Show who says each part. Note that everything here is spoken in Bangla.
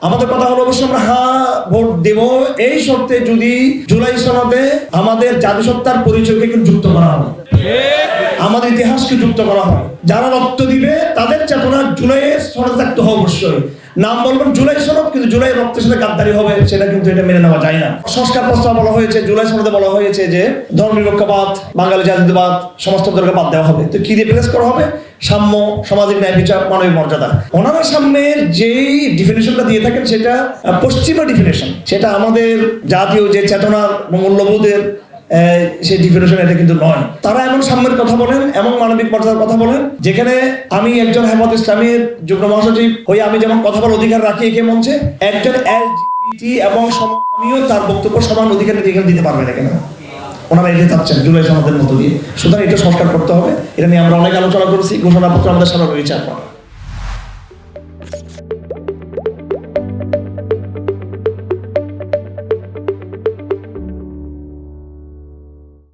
Speaker 1: আমাদের কথা হলো অবশ্যই আমরা হ্যাঁ ভোট দেব এই শর্তে যদি জুলাই সনদে আমাদের জাতিসত্তার পরিচয়কে কিন্তু যুক্ত করা হয়, আমাদের ইতিহাসকে যুক্ত করা হয়। যারা রক্ত দিবে তাদের চেতনা জুলাইয়ের সনদে থাকতে হবে অবশ্যই। নাম বলবেন জুলাই সনদ, কিন্তু জুলাই রক্তের সাথে গাদ্দারি হবে, সেটা কিন্তু এটা মেনে নেওয়া যায় না। সংস্কার প্রস্তাব বলা হয়েছে, জুলাই সনদে বলা হয়েছে যে ধর্মনিরপেক্ষবাদ, বাঙালি জাতীয়তাবাদ, সমাজতন্ত্রকে বাদ দেওয়া হবে। তো কি রিপ্লেস করা হবে? সাম্য, সামাজিক ন্যায় বিচার, মানবিক মর্যাদা। ওনারা সামনের যেই ডিফিনিশনটা দিয়ে থাকেন সেটা পশ্চিমা ডিফিনিশন, সেটা আমাদের জাতীয় যে চেতনার মূল্যবোধের সেই ডিফিনিশন এটা কিন্তু নয়। তারা এমন সাম্যের কথা বলেন, এমন মানবিক মর্যাদার কথা বলেন, যেখানে আমি একজন হেফাজত ইসলামীর যুগ্ম মহাসচিব হয়ে আমি যেমন কথা বলার অধিকার রাখি একে মঞ্চে, একজন এলজিবিটি এবং সমকামীও তার বক্তব্য সমান অধিকার দিতে পারবে না। কেন ওনারা এটা চাচ্ছেন জুলাই সনদের মতো দিয়ে? সুতরাং এটা সংস্কার করতে হবে। এটা নিয়ে আমরা অনেক আলোচনা করেছি, ঘোষণাপত্র আমাদের সামনে রয়েছে। আপনার